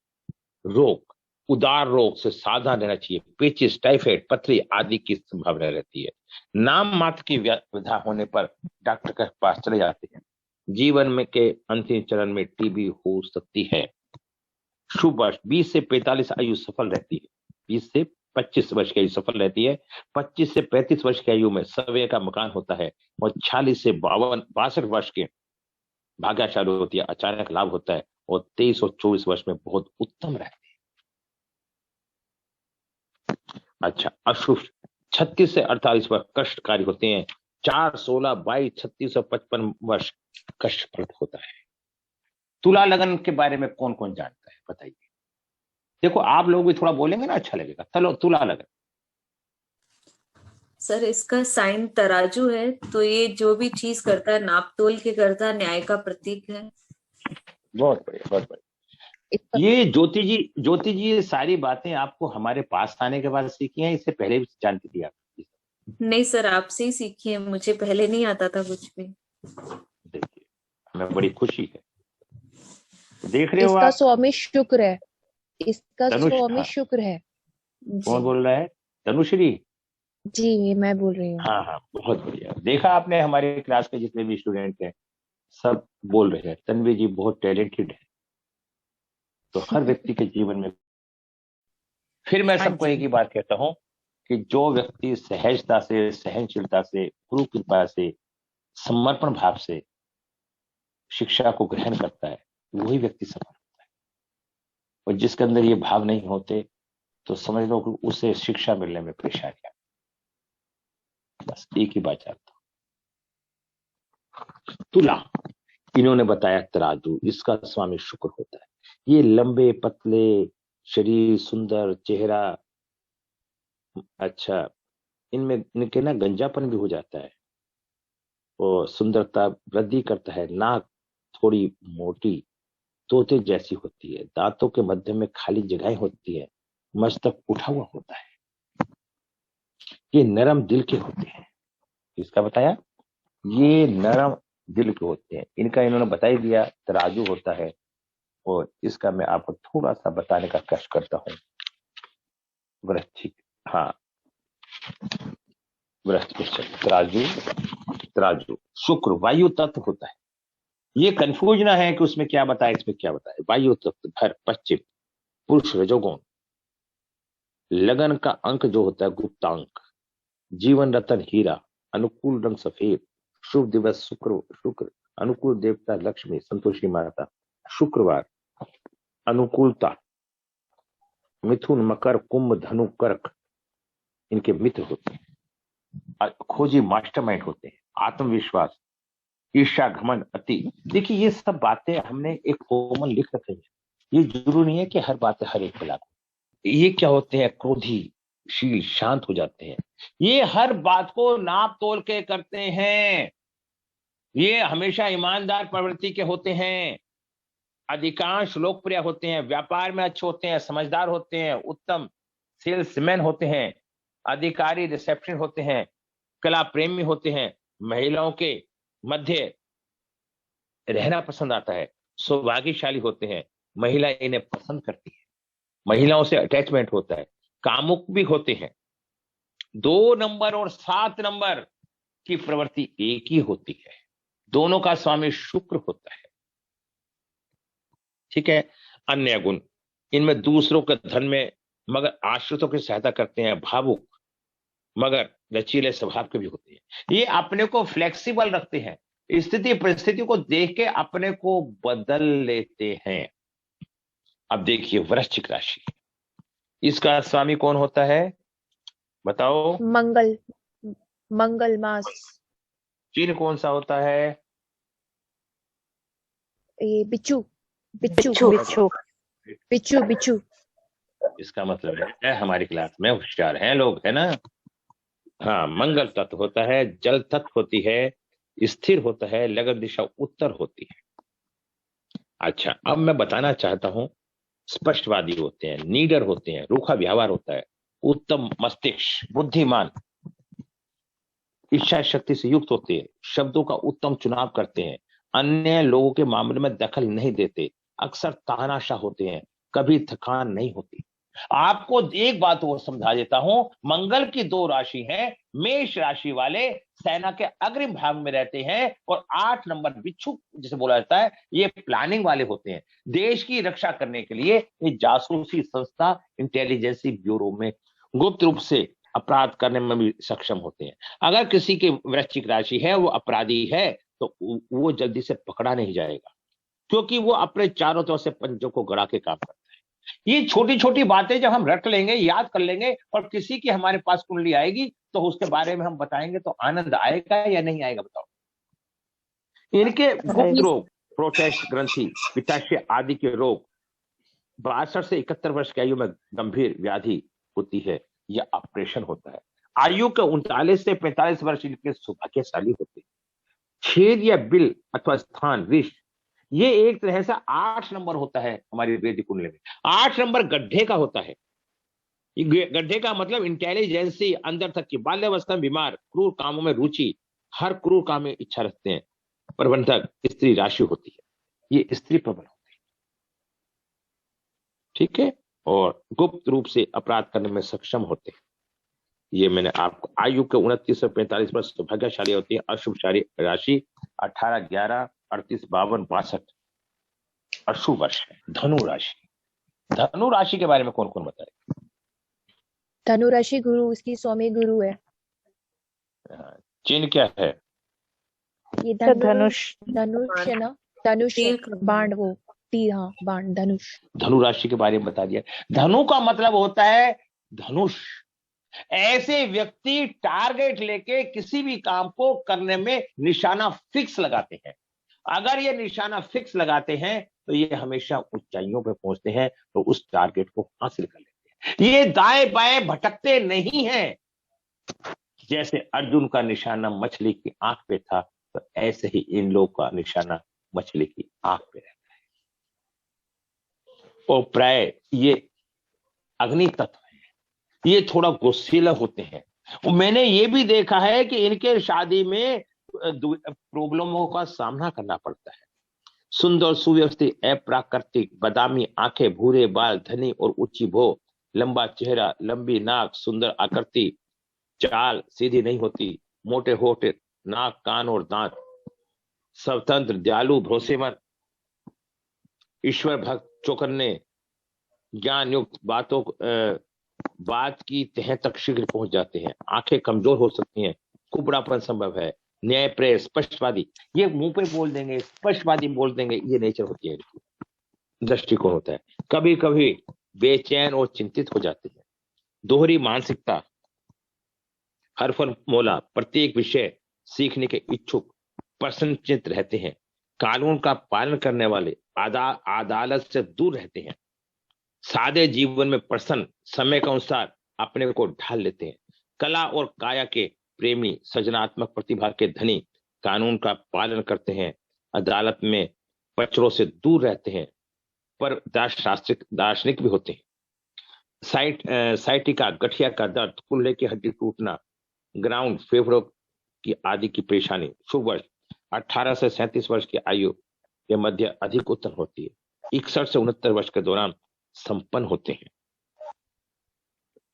Speaker 1: रोग, उदार रोग से सावधान रहना चाहिए। पेचिस, टाइफाइड, पथरी आदि की संभावना रहती है। नाम मात्र की व्यथा होने पर डॉक्टर के पास चले जाते हैं। जीवन में के अंतिम चरण में टीबी हो सकती है। शुभ वर्ष 20 से 45 आयु सफल रहती है। 20 से 25 वर्ष की आयु सफल रहती है। 25 से 35 वर्ष की आयु में सवय का मकान होता है, और 46 से 62 वर्ष के भाग्यशाली होती है, अचानक लाभ होता है, और 23 और 24 वर्ष में बहुत उत्तम रहते हैं। अच्छा, अशुभ 36 से 48 वर्ष कष्टकारी होते हैं। 4, 16, 22, 36 और 55 वर्ष कष्टप्रद होता है। तुला लगन के बारे में कौन कौन जानता है बताइए? देखो, आप लोग भी थोड़ा बोलेंगे ना, अच्छा लगेगा। चलो, तुला लगन।
Speaker 2: सर, इसका साइन तराजू है, तो ये जो भी चीज करता है नाप तोल के करता है, न्याय का प्रतीक है।
Speaker 1: बहुत बढ़िया, बहुत बढ़िया। ये ज्योति जी ये सारी बातें आपको हमारे पास आने के बाद सीखी हैं, इससे पहले भी जानती थी आप?
Speaker 2: नहीं सर, आपसे ही सीखी है, मुझे पहले नहीं आता था कुछ भी।
Speaker 1: देखिए, हमें बड़ी खुशी है। देख रहे हो
Speaker 3: इसका
Speaker 1: आप?
Speaker 3: स्वामी शुक्र है। इसका
Speaker 1: धनुष,
Speaker 3: स्वामी
Speaker 1: हाँ।
Speaker 3: शुक्र है।
Speaker 1: कौन बोल रहा है? तनुश्री?
Speaker 3: जी, मैं बोल रही हूँ।
Speaker 1: हाँ हाँ, बहुत बढ़िया। देखा आपने, हमारे क्लास के जितने भी स्टूडेंट हैं सब बोल रहे हैं तन्वी जी बहुत टैलेंटेड है। तो हर व्यक्ति के जीवन में, फिर मैं
Speaker 2: हाँ
Speaker 1: सबको
Speaker 2: जी।
Speaker 1: एक ही बात कहता हूँ कि जो व्यक्ति सहजता से, सहनशीलता से, गुरु कृपा से, समर्पण भाव से शिक्षा को ग्रहण करता है, वही व्यक्ति सफल होता है। और जिसके अंदर ये भाव नहीं होते तो समझ लो कि उसे शिक्षा मिलने में परेशानी है। बस एक ही बात चाहता हूं। तुला, इन्होंने बताया तराजू, इसका स्वामी शुक्र होता है। ये लंबे पतले शरीर, सुंदर चेहरा, अच्छा, इनमें इनके ना गंजापन भी हो जाता है और सुंदरता वृद्धि करता है। नाक थोड़ी मोटी तोते जैसी होती है, दांतों के मध्य में खाली जगहें होती है, मस्तक उठा हुआ होता है। ये नरम दिल के होते हैं। किसका बताया? ये नरम दिल के होते हैं। इनका इन्होंने बता ही दिया, तराजू होता है। और इसका मैं आपको थोड़ा सा बताने का कष्ट करता हूं। वृश्चिक, हाँ, वृश्चिक, तराजू, तराजू शुक्र वायु तत्व होता है। ये कंफ्यूज ना है कि उसमें क्या बताया, इसमें क्या बताया। वायु तत्व, भर, पश्चिम, पुरुष रजोगुण, लगन का अंक जो होता है गुप्तांक, जीवन रतन हीरा, अनुकूल रंग सफेद, शुभ दिवस शुक्र, अनुकूल देवता लक्ष्मी, संतोषी माता, शुक्रवार, अनुकूलता, मिथुन, मकर, कुंभ, धनु, कर्क इनके मित्र होते हैं। खोजी मास्टरमाइंड होते हैं। आत्मविश्वास, ईर्ष्या, घमंड, अति। देखिए ये सब बातें हमने एक कॉमन लिख रखे हैं। ये जरूरी नहीं है कि हर बात हर एक पे लागू। ये क्या होते हैं? क्रोधी, शील, शांत हो जाते हैं। ये हर बात को नाप तोल के करते हैं। ये हमेशा ईमानदार प्रवृत्ति के होते हैं। अधिकांश लोकप्रिय होते हैं, व्यापार में अच्छे होते हैं, समझदार होते हैं, उत्तम सेल्समैन होते हैं, अधिकारी रिसेप्शन होते हैं, कला प्रेमी होते हैं, महिलाओं के मध्य रहना पसंद आता है, सौभाग्यशाली होते हैं, महिला इन्हें पसंद करती है, महिलाओं से अटैचमेंट होता है, कामुक भी होते हैं। 2 नंबर और 7 नंबर की प्रवृत्ति एक ही होती है। दोनों का स्वामी शुक्र होता है। ठीक है। अन्य गुण, इनमें दूसरों के धन में मगर आश्रितों की सहायता करते हैं, भावुक मगर लचीले स्वभाव के भी होते हैं। ये अपने को फ्लेक्सिबल रखते हैं, स्थिति परिस्थिति को देख के अपने को बदल लेते हैं। अब देखिए वृश्चिक राशि, इसका स्वामी कौन होता है बताओ?
Speaker 3: मंगल मास।
Speaker 1: चिन्ह कौन सा होता है?
Speaker 3: ये बिच्छू।
Speaker 1: इसका मतलब है हमारी क्लास में होशियार हैं लोग, है ना? हाँ, मंगल तत्व होता है, जल तत्व होती है, स्थिर होता है, लगन दिशा उत्तर होती है। अच्छा, अब मैं बताना चाहता हूं, स्पष्टवादी होते हैं, नीडर होते हैं, रूखा व्यवहार होता है, उत्तम मस्तिष्क, बुद्धिमान, इच्छा शक्ति से युक्त होते हैं, शब्दों का उत्तम चुनाव करते हैं, अन्य लोगों के मामले में दखल नहीं देते, अक्सर तानाशाह होते हैं, कभी थकान नहीं होती। आपको एक बात और समझा देता हूं, मंगल की 2 राशि हैं, मेष राशि वाले सेना के अग्रिम भाग में रहते हैं और 8 नंबर बिच्छू जिसे बोला जाता है, ये प्लानिंग वाले होते हैं। देश की रक्षा करने के लिए ये जासूसी संस्था, इंटेलिजेंसी ब्यूरो में गुप्त रूप से अपराध करने में भी सक्षम होते हैं। अगर किसी की वृश्चिक राशि है, वो अपराधी है, तो वो जल्दी से पकड़ा नहीं जाएगा, क्योंकि वो अपने चारों तरफ से पंजों को गड़ा के काम करता है। ये छोटी छोटी बातें जब हम रट लेंगे, याद कर लेंगे, और किसी की हमारे पास कुंडली आएगी तो उसके बारे में हम बताएंगे, तो आनंद आएगा या नहीं आएगा बताओ? इनके गुप्त रोग, प्रोटेस्ट ग्रंथि, पित्ताशय आदि के रोग, 62 से 71 वर्ष की आयु में गंभीर व्याधि होती है, यह ऑपरेशन होता है। आयु के 39 से 45 वर्ष इनके सौभाग्यशाली होते हैं। छेद या बिल अथवा स्थान, विष, ये एक तरह से 8 नंबर होता है हमारी वैदिक कुंडली में। 8 नंबर गड्ढे का होता है। गड्ढे का मतलब इंटेलिजेंसी अंदर तक की, बाल्यावस्था में बीमार, क्रूर कामों में रुचि, हर क्रूर काम में इच्छा रखते हैं, प्रबंधक स्त्री राशि होती है, ये स्त्री प्रबल होती है। ठीक है। और गुप्त रूप से अपराध करने में सक्षम होते हैं। ये मैंने आपको, आयु के 29 से 45 वर्ष सौभाग्यशाली होती है। अशुभशाली राशि 18, 11, 38, 52, 62 अशुभ वर्ष है। धनु राशि, धनु राशि के बारे में कौन कौन बताए?
Speaker 3: धनु राशि गुरु इसकी स्वामी गुरु है।
Speaker 1: चिन्ह क्या है?
Speaker 3: ये
Speaker 4: सर धनुष।
Speaker 3: धनुष है ना, धनुष है,
Speaker 2: तीर का
Speaker 3: बाण, वो तीर, हाँ बाण, धनुष।
Speaker 1: धनु राशि के बारे में बता दिया। धनु का मतलब होता है धनुष। ऐसे व्यक्ति टारगेट लेके किसी भी काम को करने में निशाना फिक्स लगाते हैं। अगर ये निशाना फिक्स लगाते हैं तो ये हमेशा ऊंचाइयों पे पहुंचते हैं, तो उस टारगेट को हासिल कर लेते हैं। ये दाएं बाएं भटकते नहीं हैं। जैसे अर्जुन का निशाना मछली की आंख पे था, तो ऐसे ही इन लोगों का निशाना मछली की आंख पे रहता है। और प्राय ये अग्नि तत्व है, ये थोड़ा गुस्सैला होते हैं। और मैंने ये भी देखा है कि इनके शादी में प्रॉब्लमों का सामना करना पड़ता है। सुंदर, सुव्यवस्थित, अप्राकृतिक, बादामी आंखें, भूरे बाल, धनी और ऊंची भो, लंबा चेहरा, लंबी नाक, सुंदर आकृति, चाल सीधी नहीं होती, मोटे होठ, नाक, कान और दांत, स्वतंत्र, दयालु, भरोसेमंद, ईश्वर भक्त, चौकन्ने, ज्ञान युक्त, बात की तह तक शीघ्र पहुंच जाते हैं। आंखें कमजोर हो सकती हैं, कुबड़ापन संभव है, न्यायप्रिय, स्पष्टवादी, ये मुंह पे बोल देंगे, स्पष्टवादी बोल देंगे, ये नेचर होती है, दृष्टिकोण होता है। कभी कभी बेचैन और चिंतित हो जाते हैं। दोहरी मानसिकता, हर फॉर्मूला, प्रत्येक विषय सीखने के इच्छुक, प्रसन्नचित्त रहते हैं। कानून का पालन करने वाले, अदालत से दूर रहते हैं। सादे जीवन में प्रसन्न, समय के अनुसार अपने को ढाल लेते हैं। कला और काया के प्रेमी, सृजनात्मक प्रतिभा के धनी, कानून का पालन करते हैं। अदालत में पचड़ों से दूर रहते हैं, पर दार्शनिक भी होते हैं। साइटिका, गठिया का दर्द, कुल्हे की हड्डी टूटना, ग्राउंड फेफड़ों की आदि की परेशानी। शुभ वर्ष 18 से 37 वर्ष की आयु के मध्य अधिक उत्पन्न होती है। 61 से 69 वर्ष के दौरान संपन्न होते हैं।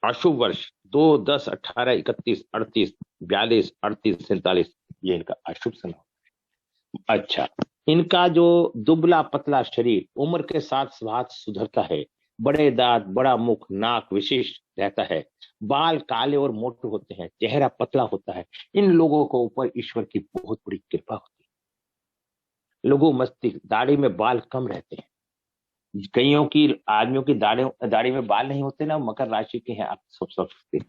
Speaker 1: अशुभ वर्ष 2, 10, 18, 31, 38, 42, 38, 47, ये इनका अशुभ समय होता है। अच्छा, इनका जो दुबला पतला शरीर उम्र के साथ स्वास्थ्य सुधरता है। बड़े दांत, बड़ा मुख, नाक विशिष्ट रहता है। बाल काले और मोटे होते हैं, चेहरा पतला होता है। इन लोगों को ऊपर ईश्वर की बहुत बड़ी कृपा होती है। लघु मस्तिष्क, दाढ़ी में बाल कम रहते हैं। कईयों की, आदमियों की दाढ़ी में बाल नहीं होते ना, मकर राशि के हैं, आप सब समझ सकते हैं।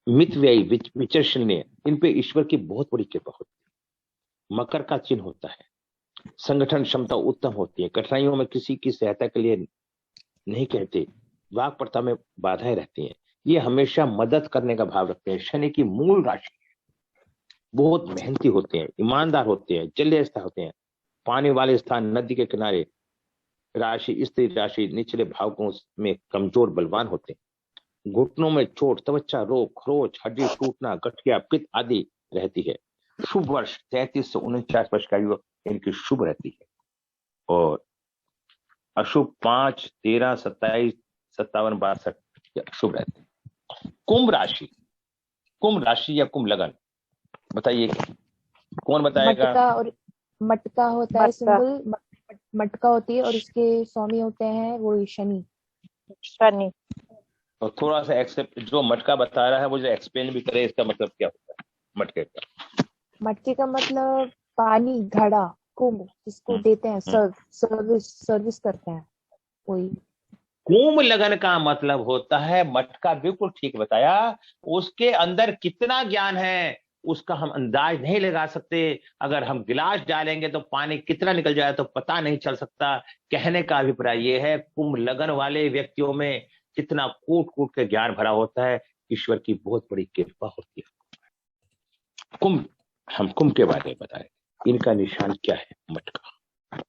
Speaker 1: मितव्ययी, विचर्षणीय, इन पे ईश्वर की बहुत बड़ी कृपा होती है। मकर का चिन्ह होता है। संगठन क्षमता उत्तम होती है। कठिनाइयों में किसी की सहायता के लिए नहीं कहते। वाक प्रथा में बाधाएं रहती हैं। ये हमेशा मदद करने का भाव रखते हैं। शनि की मूल राशि है। बहुत मेहनती होते हैं, ईमानदार होते हैं, जलीय स्थान होते हैं। पानी वाले स्थान, नदी के किनारे राशि, स्त्री राशि निचले भागों में कमजोर बलवान होते हैं। घुटनों में चोट, त्वचा रोग, खरोच, हड्डी टूटना, गठिया, पित्त आदि रहती है। शुभ वर्ष 33 से 49 वर्ष का आयु इनकी शुभ रहती है। और अशुभ 5, 13, 27, 57, 62 शुभ रहते हैं। कुंभ राशि या कुंभ लगन, बताइए कौन बताएगा?
Speaker 3: मटका होता है सिंबल, मटका होती है और उसके स्वामी होते हैं वो शनि।
Speaker 1: और थोड़ा सा एक्सेप्ट, जो मटका बता रहा है वो जो एक्सप्लेन भी करे, इसका मतलब क्या होता है मटके का?
Speaker 3: मटके का मतलब पानी, घड़ा, कुंभ जिसको देते हैं, सर्विस करते हैं कोई।
Speaker 1: कुंभ लगन का मतलब होता है मटका, बिल्कुल ठीक बताया। उसके अंदर कितना ज्ञान है उसका हम अंदाज नहीं लगा सकते। अगर हम गिलास डालेंगे तो पानी कितना निकल जाए तो पता नहीं चल सकता। कहने का अभिप्राय यह है, कुंभ लगन वाले व्यक्तियों में कितना कूट कूट के ज्ञान भरा होता है। ईश्वर की बहुत बड़ी कृपा होती है। हम कुंभ के बारे में बताएं। इनका निशान क्या है? मटका।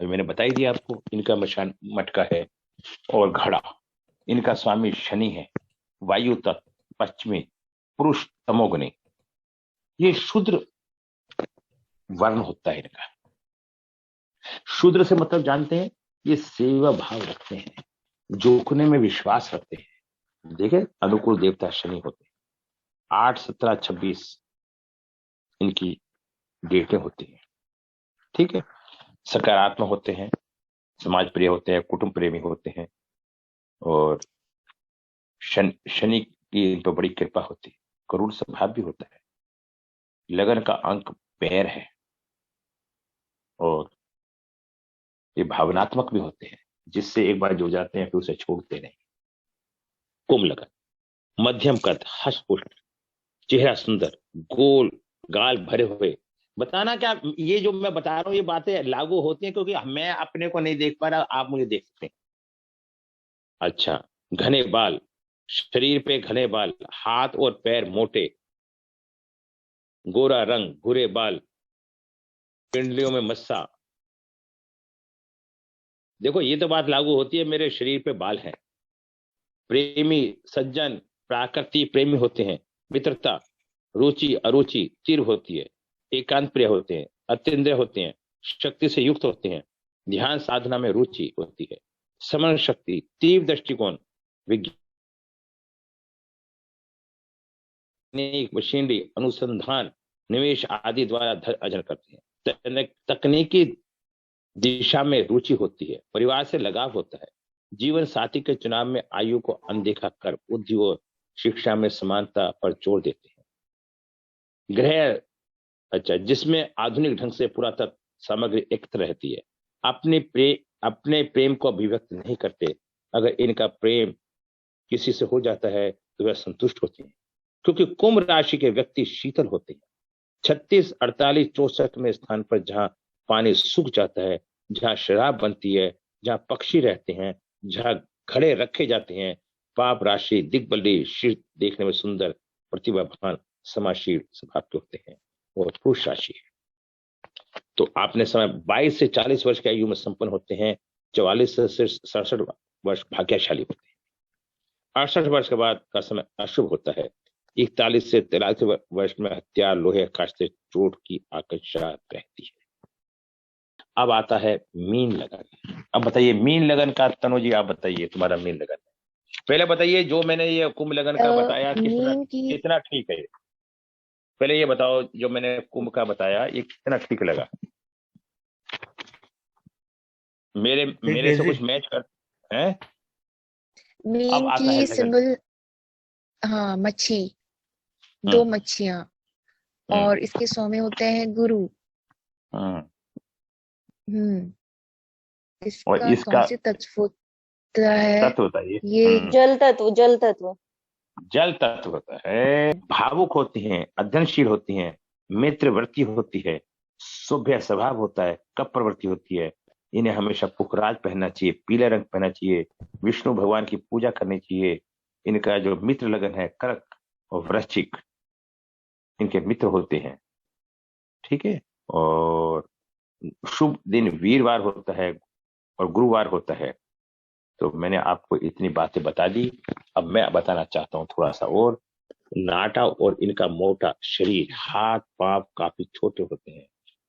Speaker 1: मैंने बताई दिया आपको, इनका निशान मटका है। और घड़ा, इनका स्वामी शनि है। वायु तत्व, पश्चिमी, पुरुष तमोगुणी। ये शूद्र वर्ण होता है इनका। शूद्र से मतलब जानते हैं, ये सेवा भाव रखते हैं, जोखने में विश्वास रखते हैं। देखिए, अनुकूल देवता शनि होते हैं। 8, 17, 26 इनकी डेटें होती हैं। ठीक है। सकारात्मक होते हैं, समाज प्रिय होते हैं, कुटुंब प्रेमी होते हैं। और शनि की इन पर बड़ी कृपा होती है, करुण स्वभाव भी होता है, लगन का अंक पैर है और ये भावनात्मक भी होते हैं, जिससे एक बार जुड़ जाते हैं फिर उसे छोड़ते नहीं। कुंभ लगन, मध्यम कद, हष्टपुष्ट, चेहरा सुंदर, गोल गाल भरे हुए। बताना क्या, ये जो मैं बता रहा हूँ ये बातें लागू होती हैं क्योंकि मैं अपने को नहीं देख पा रहा, आप मुझे देख सकते हैं। अच्छा, घने बाल, शरीर पे घने बाल, हाथ और पैर मोटे, गोरा रंग, भूरे बाल, पिंडलियों में मस्सा। देखो ये तो बात लागू होती है, मेरे शरीर पे बाल हैं। प्रेमी, सज्जन, प्राकृति प्रेमी होते हैं। मित्रता, रुचि अरुचि तीव्र होती है। एकांत प्रिय होते हैं, अत्यंद्रिय होते हैं, शक्ति से युक्त होते हैं, ध्यान साधना में रुचि होती है। समरण शक्ति, तीव्र दृष्टिकोण, वैज्ञानिक, मशीनरी, अनुसंधान, निवेश आदि द्वारा अर्जन करते हैं। तकनीकी दिशा में रुचि होती है। परिवार से लगाव होता है। जीवन साथी के चुनाव में आयु को अनदेखा कर बुद्धि और शिक्षा में समानता पर जोर देते हैं। ग्रह, अच्छा, जिसमें आधुनिक ढंग से पुरातत्व सामग्री एकत्र रहती है। अपने प्रेम को अभिव्यक्त नहीं करते। अगर इनका प्रेम किसी से हो जाता है तो वह संतुष्ट होते हैं, क्योंकि कुंभ राशि के व्यक्ति शीतल होते हैं। 36, 48, 64 में स्थान पर जहां पानी सूख जाता है, जहां शराब बनती है, जहां पक्षी रहते हैं, जहां घड़े रखे जाते हैं, पाप राशि, दिग्बली, शीर्ष देखने में सुंदर, प्रतिभावान, समाशील स्वभाव के होते हैं और पुरुष राशि है। तो आपने समय 22 से 40 वर्ष की आयु में संपन्न होते हैं। 44 से 67 वर्ष भाग्यशाली होते हैं। 68 वर्ष के बाद का समय अशुभ होता है। 41 से 43 वर्ष में हथियार, लोहे, कांच से चोट की आशंका रहती है। अब आता है मीन लगन। अब बताइए मीन लगन का, तनु जी आप बताइए तुम्हारा मीन लगन। पहले बताइए जो मैंने ये कुंभ लगन का बताया कितना ठीक है। पहले ये बताओ जो मैंने कुंभ का बताया ये कितना ठीक लगा, मेरे से कुछ मैच कर हैं?
Speaker 3: मीन की सिंबल, हाँ, मच्छी, 2 मच्छियां, और इसके स्वामी होते हैं गुरु। इसका कौन से तत्व होता है?
Speaker 1: तत्व बताइए।
Speaker 3: ये
Speaker 2: जल तत्व, जल तत्व,
Speaker 1: जल तत्व होता है। भावुक होती हैं, अध्ययनशील होती हैं, मित्रवृत्ति होती है, शुभ स्वभाव होता है, कपरवृत्ति होती है। इन्हें हमेशा पुखराज पहनना चाहिए, पीले रंग पहनना चाहिए, विष्णु भगवान की पूजा करनी चाहिए। इनका जो मित्र लगन है कर्क और वृश्चिक, इनके मित्र होते हैं। ठीक है, और शुभ दिन वीरवार होता है और गुरुवार होता है। तो मैंने आपको इतनी बातें बता दी। अब मैं बताना चाहता हूँ थोड़ा सा और। नाटा और इनका मोटा शरीर, हाथ पांव काफी छोटे होते हैं,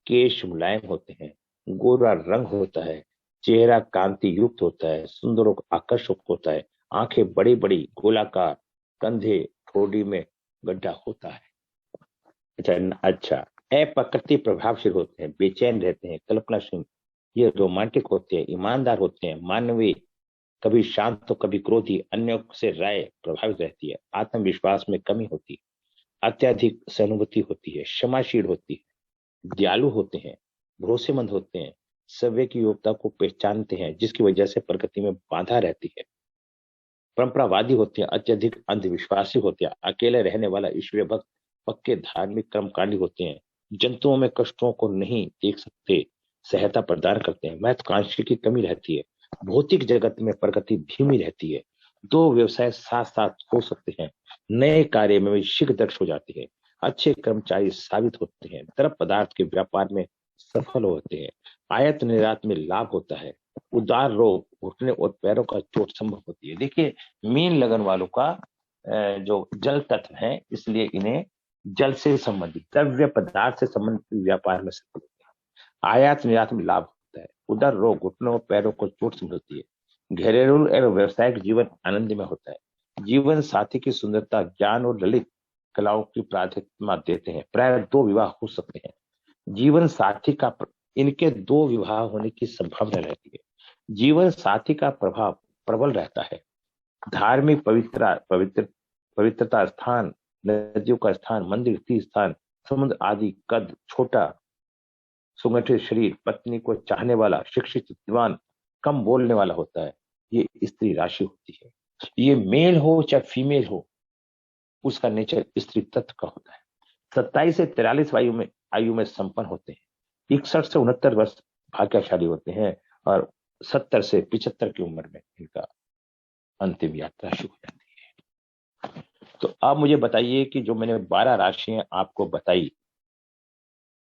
Speaker 1: केश मुलायम होते हैं, गोरा रंग होता है, चेहरा कांति युक्त होता है, सुंदर और आकर्षक होता है, आंखें बड़ी बड़ी गोलाकार, कंधे ठोड़ी में गड्ढा होता है। अच्छा, अप्रकृति प्रभावशील होते हैं, बेचैन रहते हैं, कल्पनाशील, ये रोमांटिक होते हैं, ईमानदार होते हैं, मानवीय, कभी शांत तो कभी क्रोधी, अन्यों से राय प्रभावित रहती है, आत्मविश्वास में कमी होती है, अत्यधिक सहानुभूति होती है, क्षमाशील होती है, दयालु होते हैं, भरोसेमंद होते हैं, सभ्य की योग्यता को पहचानते हैं, जिसकी वजह से प्रगति में बाधा रहती है, परंपरावादी होते हैं, अत्यधिक अंधविश्वासी होते हैं, अकेले रहने वाला ईश्वरीय भक्त, पक्के धार्मिक कर्मकांडी होते हैं, जंतुओं में कष्टों को नहीं देख सकते, सहायता प्रदान करते हैं, महत्वाकांक्षा की कमी रहती है, भौतिक जगत में प्रगति धीमी रहती है, 2 व्यवसाय साथ साथ हो सकते हैं, नए कार्य में शीघ्र दक्ष हो जाते हैं, अच्छे कर्मचारी साबित होते हैं, द्रव्य पदार्थ के व्यापार में सफल होते हैं, आयात निर्यात में लाभ होता है, उदार रोग, घुटने और पैरों का चोट संभव होती है। देखिए मीन लगन वालों का जो जल तत्व है, इसलिए इन्हें जल से संबंधित, द्रव्य पदार्थ से संबंधित व्यापार में सफल होते हैं, आयात निर्यात में लाभ होता है, उदर रोग, घुटनों और पैरों को चोट संभलती है, घरेलू एवं व्यवसायिक जीवन आनंद में होता है, जीवन साथी की सुंदरता, ज्ञान और ललित कलाओं की प्राथमिकता देते हैं, प्राय 2 विवाह हो सकते हैं, जीवन साथी का इनके 2 विवाह होने की संभावना रहती है, जीवन साथी का प्रभाव प्रबल रहता है, धार्मिक पवित्रता स्थान, नदियों का स्थान, मंदिर, तीर्थ स्थान, समुद्र आदि, कद छोटा, सुगठित शरीर, पत्नी को चाहने वाला, शिक्षित, विद्वान, कम बोलने वाला होता है, ये स्त्री राशि होती है। ये मेल हो चाहे फीमेल हो, उसका नेचर स्त्री तत्व का होता है। 27 से 43 आयु में संपन्न होते हैं। 61 से 69 वर्ष भाग्यशाली होते हैं और 70 से 75 की उम्र में इनका अंतिम यात्रा शुरू हो जाती है। तो अब मुझे बताइए कि जो मैंने 12 राशियां आपको बताई,